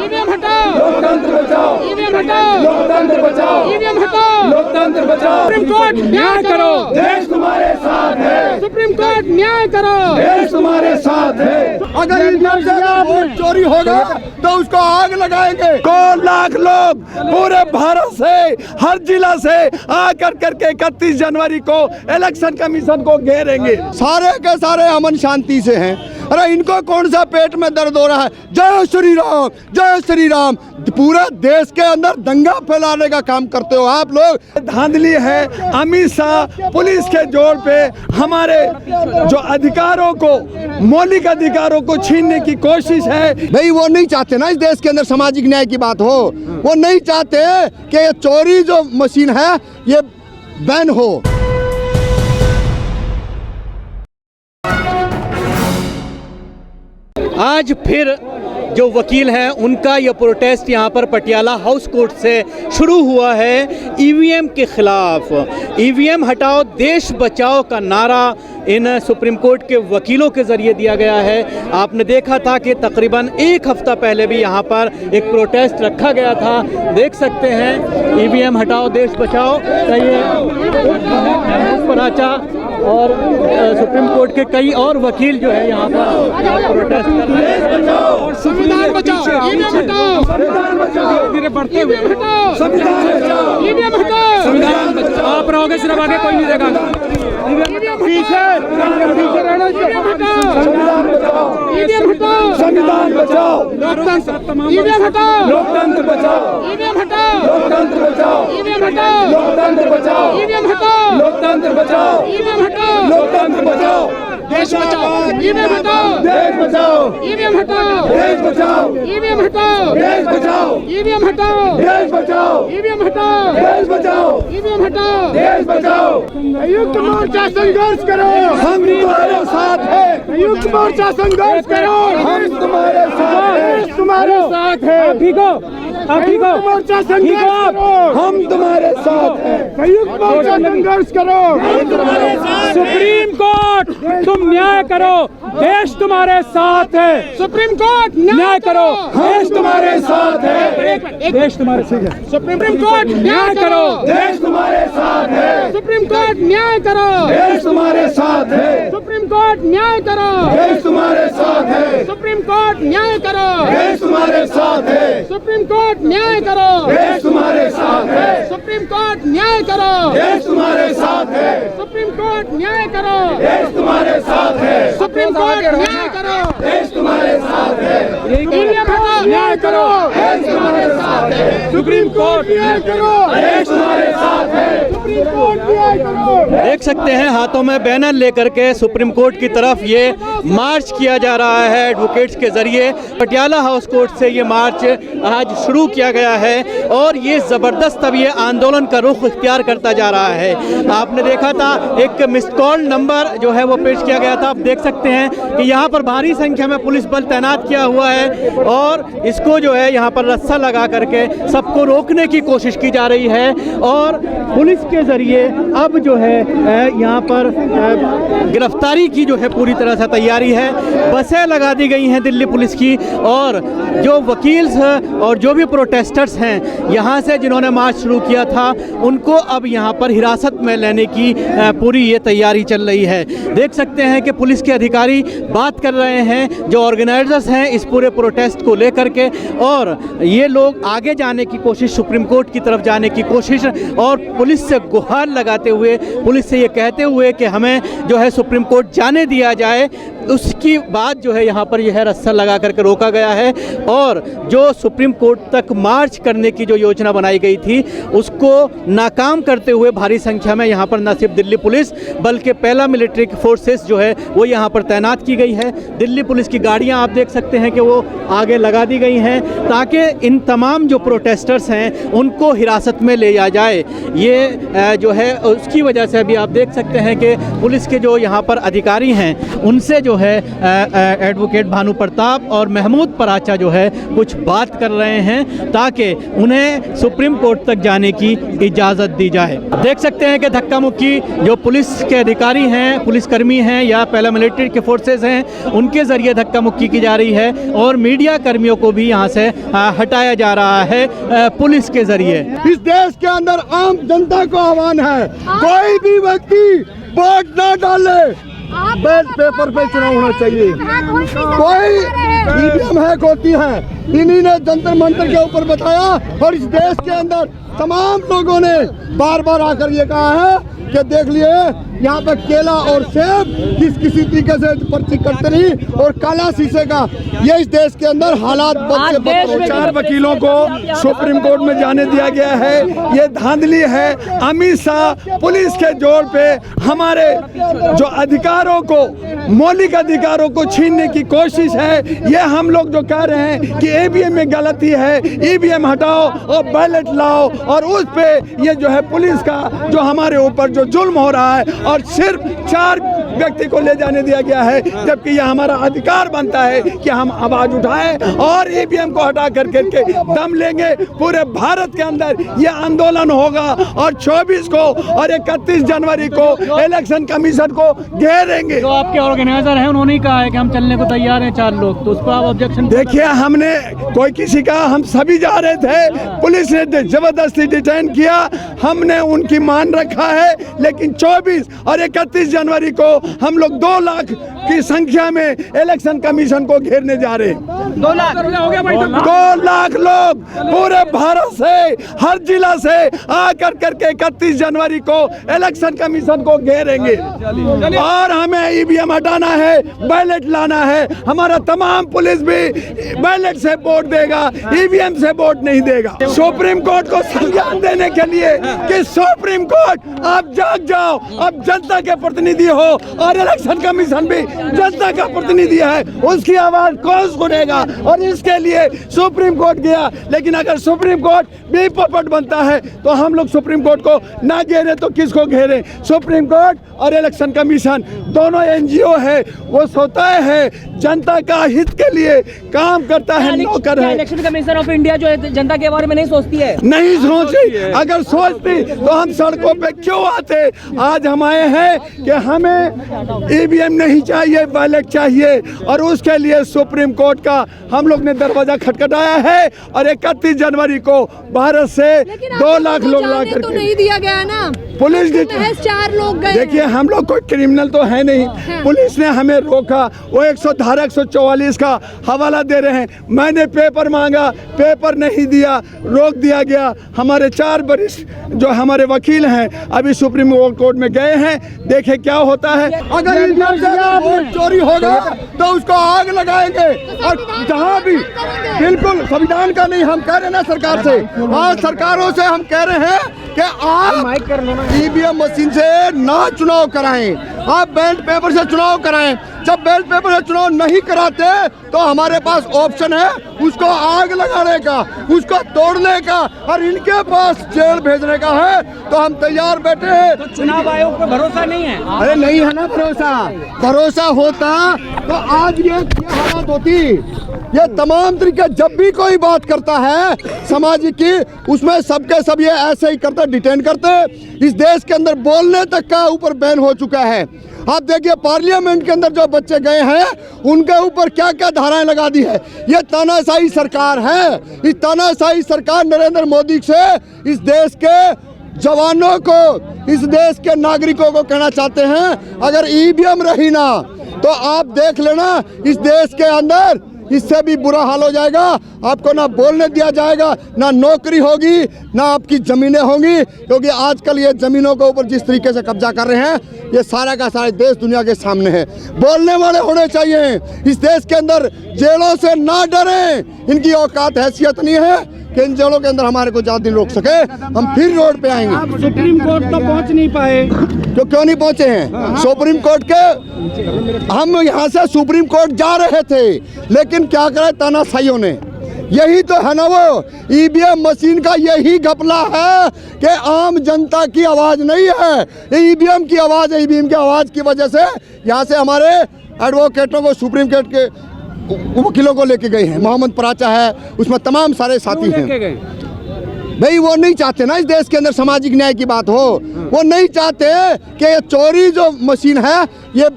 EVM हटाओ, लोकतंत्र बचाओ, ईवीएम हटाओ, लोकतंत्र बचाओ, ईवीएम हटाओ, लोकतंत्र बचाओ। सुप्रीम कोर्ट न्याय करो, देश तुम्हारे साथ है, सुप्रीम कोर्ट न्याय करो। देश तुम्हारे साथ है। अगर इधर से वोट चोरी होगा तो उसको आग लगाएंगे। कौन लाख लोग पूरे भारत से हर जिला से आकर करके 31 जनवरी को इलेक्शन कमीशन को घेरेंगे। सारे के सारे अमन शांति से हैं। अरे इनको कौन सा पेट में दर्द हो रहा है? जय श्री राम, जय श्री राम। पूरे देश के अंदर दंगा फैलाने का काम करते हो आप लोग। धांधली है। अमित शाह पुलिस के जोर पे हमारे जो अधिकारों को, मौलिक अधिकारों को छीनने की कोशिश है। भाई वो नहीं चाहते ना इस देश के अंदर सामाजिक न्याय की बात हो। वो नहीं चाहते कि ये चोरी जो मशीन है ये बैन हो। आज फिर जो वकील हैं उनका ये प्रोटेस्ट यहाँ पर पटियाला हाउस कोर्ट से शुरू हुआ है ईवीएम के खिलाफ। ईवीएम हटाओ देश बचाओ का नारा इन सुप्रीम कोर्ट के वकीलों के ज़रिए दिया गया है। आपने देखा था कि तकरीबन एक हफ़्ता पहले भी यहाँ पर एक प्रोटेस्ट रखा गया था। देख सकते हैं ईवीएम हटाओ देश बचाओ का ये पराचा और सुप्रीम कोर्ट के कई और वकील जो है यहाँ पर प्रोटेस्ट कर रहे हैं। संविधान बचाओ, ईवीएम हटाओ, संविधान बचाओ, धीरे बढ़ते हुए हटाओ, संविधान बचाओ, ईवीएम हटाओ, संविधान बचाओ। आप रहोगे सिर्फ, आगे कोई नहीं रहेगा। पीछे रहना, ईवीएम हटाओ, संविधान बचाओ, ईवीएम हटाओ, संविधान बचाओ, लोकतंत्र, ईवीएम हटाओ, लोकतंत्र बचाओ, ईवीएम हटाओ, लोकतंत्र बचाओ, ईवीएम हटाओ, लोकतंत्र बचाओ, ईवीएम हटाओ, लोकतंत्र बचाओ, ईवीएम हटाओ, लोकतंत्र बचाओ, देश बचाओ, ईवीएम हटाओ, देश बचाओ, ईवीएम हटाओ, देश बचाओ, ईवीएम हटाओ, देश बचाओ, ईवीएम हटाओ, देश बचाओ, ईवीएम हटाओ, देश बचाओ, ईवीएम हटाओ, देश बचाओ। संयुक्त मोर्चा संघर्ष करो, हम तुम्हारे साथ हैं, संयुक्त मोर्चा संघर्ष करो, हम तुम्हारे साथ हैं, तुम्हारे साथ है। ठीक हो, आप ठीक हो, मोर्चा संघर्ष करो, हम तुम्हारे साथ हैं, संयुक्त मोर्चा संघर्ष करो, सुप्रीम कोर्ट तुम न्याय करो, देश तुम्हारे साथ है। सुप्रीम कोर्ट न्याय करो, देश तुम्हारे साथ है, देश तुम्हारे साथ है। सुप्रीम कोर्ट न्याय करो, देश तुम्हारे साथ है, सुप्रीम कोर्ट न्याय करो, देश तुम्हारे साथ है, सुप्रीम कोर्ट न्याय करो, देश तुम्हारे साथ है, सुप्रीम कोर्ट न्याय करो, देश तुम्हारे साथ है, सुप्रीम कोर्ट न्याय करो, देश तुम्हारे साथ है, सुप्रीम कोर्ट न्याय करो, देश तुम्हारे साथ है, सुप्रीम कोर्ट न्याय करो, देश तुम्हारे साथ है, सुप्रीम कोर्ट न्याय करो, देश तुम्हारे साथ है, ईवीएम हटाओ, न्याय करो, देश तुम्हारे साथ है, सुप्रीम कोर्ट न्याय करो, देश तुम्हारे साथ है। सुप्रीम कोर्ट न्याय करो। देख सकते हैं हाथों में बैनर लेकर के सुप्रीम कोर्ट की तरफ ये मार्च किया जा रहा है एडवोकेट्स के जरिए। पटियाला हाउस कोर्ट से ये मार्च आज शुरू किया गया है और ये ज़बरदस्त अब ये आंदोलन का रुख इख्तियार करता जा रहा है। आपने देखा था एक मिस्ड कॉल नंबर जो है वो पेश किया गया था। आप देख सकते हैं कि यहाँ पर भारी संख्या में पुलिस बल तैनात किया हुआ है और इसको जो है यहाँ पर रस्सा लगा करके सबको रोकने की कोशिश की जा रही है और पुलिस के ज़रिए अब जो है यहाँ पर गिरफ्तारी की जो है पूरी तरह से तैयारी है। बसें लगा दी गई हैं दिल्ली पुलिस की और जो वकील और जो भी प्रोटेस्टर्स हैं यहाँ से जिन्होंने मार्च शुरू किया था उनको अब यहाँ पर हिरासत में लेने की पूरी ये तैयारी चल रही है। देख सकते हैं कि पुलिस के अधिकारी बात कर रहे हैं जो ऑर्गेनाइजर्स हैं इस पूरे प्रोटेस्ट को लेकर के और ये लोग आगे जाने की कोशिश, सुप्रीम कोर्ट की तरफ जाने की कोशिश और पुलिस से गुहार लगाते हुए, पुलिस से ये कहते हुए कि हमें जो है सुप्रीम कोर्ट जाने दिया जाए। उसकी बाद जो है यहाँ पर यह रस्सा लगा करके रोका गया है और जो सुप्रीम कोर्ट तक मार्च करने की जो योजना बनाई गई थी उसको नाकाम करते हुए भारी संख्या में यहाँ पर न सिर्फ दिल्ली पुलिस बल्कि पहला मिलिट्री फोर्सेस जो है वो यहाँ पर तैनात की गई है। दिल्ली पुलिस की गाड़ियाँ आप देख सकते हैं कि वो आगे लगा दी गई हैं ताकि इन तमाम जो प्रोटेस्टर्स हैं उनको हिरासत में ले जाए। ये जो है उसकी वजह से अभी आप देख सकते हैं कि पुलिस के जो यहाँ पर अधिकारी हैं उनसे जो जो है एडवोकेट भानु प्रताप और महमूद पराचा जो है कुछ बात कर रहे हैं ताकि उन्हें सुप्रीम कोर्ट तक जाने की इजाज़त दी जाए। देख सकते हैं कि धक्का मुक्की जो पुलिस के अधिकारी हैं, पुलिसकर्मी हैं या पैरामिलिट्री के फोर्सेस हैं, उनके ज़रिए धक्का मुक्की की जा रही है और मीडिया कर्मियों को भी यहाँ से हटाया जा रहा है पुलिस के ज़रिए। इस देश के अंदर आम जनता को आह्वान है, कोई भी व्यक्ति वोट न डाले, बैलेट पेपर पे चुनाव होना चाहिए। कोई ईवीएम हैक होती है, इन्हीं ने जंतर मंतर के ऊपर बताया और इस देश के अंदर तमाम लोगों ने बार बार आकर ये कहा है कि देख लिए यहाँ पे केला और सेब किसी तरीके से पर्ची कटते नहीं और काला शीशे का, ये इस देश के अंदर हालात बदले। 4 वकीलों को सुप्रीम कोर्ट में जाने दिया गया है, ये धांधली है। अमित शाह पुलिस के जोर पे हमारे जो अधिकारों को, मौलिक अधिकारों को छीनने की कोशिश है। ये हम लोग जो कह रहे हैं कि ईवीएम में गलती है, ईवीएम हटाओ और बैलेट लाओ, और उस पे ये जो है पुलिस का जो हमारे ऊपर जो जुल्म हो रहा है और सिर्फ 4 व्यक्ति को ले जाने दिया गया है, जबकि यह हमारा अधिकार बनता है कि हम आवाज उठाएं और ईवीएम को हटा करके दम लेंगे। पूरे भारत के अंदर यह आंदोलन होगा और 24 को और 31 जनवरी को इलेक्शन कमीशन को घेरेंगे। जो आपके ऑर्गेनाइजर हैं उन्होंने कहा है कि हम चलने को तैयार हैं 4 लोग, तो उस पर आप ऑब्जेक्शन? देखिए, हमने कोई किसी का, हम सभी जा रहे थे, पुलिस ने जबरदस्ती डिटेन किया, हमने उनकी मान रखा है, लेकिन 24 और 31 जनवरी को हम लोग 2 लाख की संख्या में इलेक्शन कमीशन को घेरने जा रहे हैं। 2 लाख हो गया भाई, 2 लाख लोग पूरे भारत से, हर जिला से आकर करके 31 जनवरी को इलेक्शन कमीशन को घेरेंगे और हमें ईवीएम हटाना है, बैलेट लाना है। हमारा तमाम पुलिस भी बैलेट से वोट देगा, ईवीएम से वोट नहीं देगा। सुप्रीम कोर्ट को संज्ञान देने के लिए कि सुप्रीम कोर्ट आप जाग जाओ, अब जनता के प्रतिनिधि हो और इलेक्शन कमीशन भी जनता का प्रतिनिधि है, उसकी आवाज कौन सुनेगा? और इसके लिए सुप्रीम कोर्ट गया, लेकिन अगर सुप्रीम कोर्ट भी पोपट बनता है तो हम लोग सुप्रीम कोर्ट को ना घेरे तो किसको घेरे? सुप्रीम कोर्ट और इलेक्शन कमीशन दोनों एनजीओ है, वो सोता है जनता का हित के लिए काम करता है, नौकर है। इलेक्शन कमीशन ऑफ इंडिया जो है जनता के बारे में नहीं सोचती है, नहीं सोचती। अगर सोचती तो हम सड़कों पे क्यों आते? आज हम आए हैं कि हमें ईवीएम नहीं चाहिए, बैलेट चाहिए, और उसके लिए सुप्रीम कोर्ट का हम लोग ने दरवाजा खटखटाया है और 31 जनवरी को भारत से 2 लाख लोग ला करके, तो नहीं दिया गया ना, पुलिस ने 4 लोग गए। देखिए, हम लोग कोई क्रिमिनल तो है नहीं, पुलिस ने हमें रोका, वो 144 का हवाला दे रहे हैं। मैंने पेपर मांगा, पेपर नहीं दिया, रोक दिया गया। हमारे 4 वरिष्ठ जो हमारे वकील हैं अभी सुप्रीम कोर्ट में गए हैं, देखे क्या होता है। अगर ईवीएम से वोट चोरी होगा तो उसको आग लगाएंगे, और जहाँ भी बिल्कुल संविधान का नहीं, हम कह रहे हैं ना सरकार से, आज सरकारों से हम कह रहे हैं कि आप ईवीएम मशीन से ना चुनाव कराएं, आप बैलेट पेपर से चुनाव कराएं। जब बैलेट पेपर से चुनाव नहीं कराते तो हमारे पास ऑप्शन है उसको आग लगाने का, उसको तोड़ने का, और इनके पास जेल भेजने का है, तो हम तैयार बैठे हैं। तो चुनाव आयोग पर भरोसा नहीं है? अरे नहीं है ना भरोसा, भरोसा होता तो आज ये हालत होती। ये तमाम तरीके, जब भी कोई बात करता है सामाजिक की, उसमें सबके सब ये ऐसे ही करते, डिटेन करते। इस देश के अंदर बोलने तक का ऊपर बैन हो चुका है। आप देखिए पार्लियामेंट के अंदर जो बच्चे गए हैं उनके ऊपर क्या क्या धाराएं लगा दी है। ये तानाशाही सरकार है। इस तानाशाही सरकार नरेंद्र मोदी से इस देश के जवानों को, इस देश के नागरिकों को कहना चाहते हैं, अगर ईवीएम रही ना तो आप देख लेना इस देश के अंदर इससे भी बुरा हाल हो जाएगा। आपको ना बोलने दिया जाएगा, ना नौकरी होगी, ना आपकी ज़मीनें होंगी, क्योंकि आजकल ये ज़मीनों के ऊपर जिस तरीके से कब्जा कर रहे हैं, ये सारा का सारा देश दुनिया के सामने है। बोलने वाले होने चाहिए इस देश के अंदर, जेलों से ना डरें। इनकी औकात हैसियत नहीं है कि इन जेलों के अंदर हमारे को ज़्यादा दिन रोक सके। हम फिर रोड पे आएंगे। सुप्रीम कोर्ट तो पहुंच नहीं पाए, तो क्यों नहीं पहुंचे हैं? सुप्रीम कोर्ट के, हम यहाँ से सुप्रीम कोर्ट जा रहे थे, लेकिन क्या करे तानाशाहियों ने। यही तो है ना वो ईवीएम मशीन का यही घपला है कि आम जनता की आवाज़ नहीं है, ईवीएम की आवाज़ है। ईवीएम की आवाज़ की वजह से यहाँ से हमारे एडवोकेटों को, सुप्रीम कोर्ट के वकीलों को लेके गए हैं। मोहम्मद पराचा है, उसमें तमाम सारे साथी हैं। भाई वो नहीं चाहते ना इस देश के अंदर सामाजिक न्याय की बात हो, वो नहीं चाहते कि ये चोरी जो मशीन है ये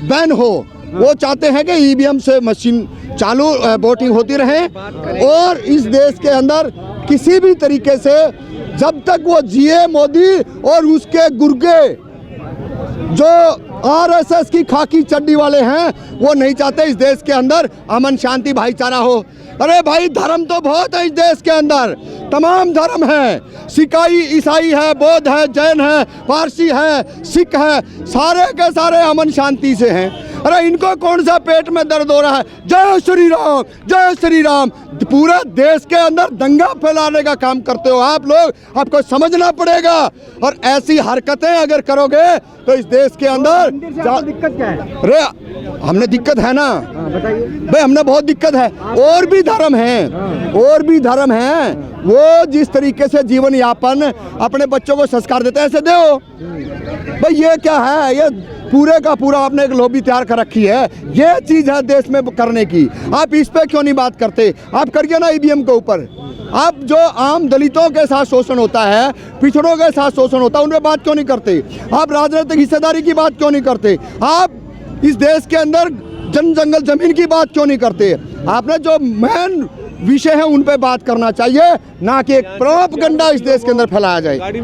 बैन हो। वो चाहते हैं कि ईवीएम से मशीन चालू वोटिंग होती रहे और इस देश के अंदर किसी भी तरीके से जब तक वो जिए मोदी और उसके गुर्गे जो आरएसएस की खाकी चड्डी वाले हैं वो नहीं चाहते इस देश के अंदर अमन शांति भाईचारा हो। अरे भाई धर्म तो बहुत है इस देश के अंदर, तमाम धर्म है, सिकाई ईसाई है, बौद्ध है, जैन है, पारसी है, सिख है, सारे के सारे अमन शांति से हैं। अरे इनको कौन सा पेट में दर्द हो रहा है? जय श्री राम, जय श्री राम। पूरे देश के अंदर दंगा फैलाने का काम करते हो आप लोग, आपको समझना पड़ेगा। और ऐसी हरकतें अगर करोगे तो इस देश के अंदर दिक्कत क्या है? अरे हमने दिक्कत है ना, भाई हमने बहुत दिक्कत है। और भी धर्म हैं, और भी धर्म हैं, वो जिस तरीके से जीवन यापन अपने बच्चों को संस्कार देते हैं ऐसे दो। भाई ये क्या है? ये पूरे का पूरा आपने एक लॉबी तैयार कर रखी है। ये चीज है देश में करने की, आप इस पे क्यों नहीं बात करते? आप करिए ना ईवीएम के ऊपर। आप जो आम दलितों के साथ शोषण होता है, पिछड़ों के साथ शोषण होता है, उन पे बात क्यों नहीं करते? आप राजनीतिक हिस्सेदारी की बात क्यों नहीं करते? आप इस देश के अंदर जन जंगल जमीन की बात क्यों नहीं करते? आपने जो मेन विषय है उन पे बात करना चाहिए, ना कि एक प्रोपगंडा इस देश के अंदर फैलाया जाए।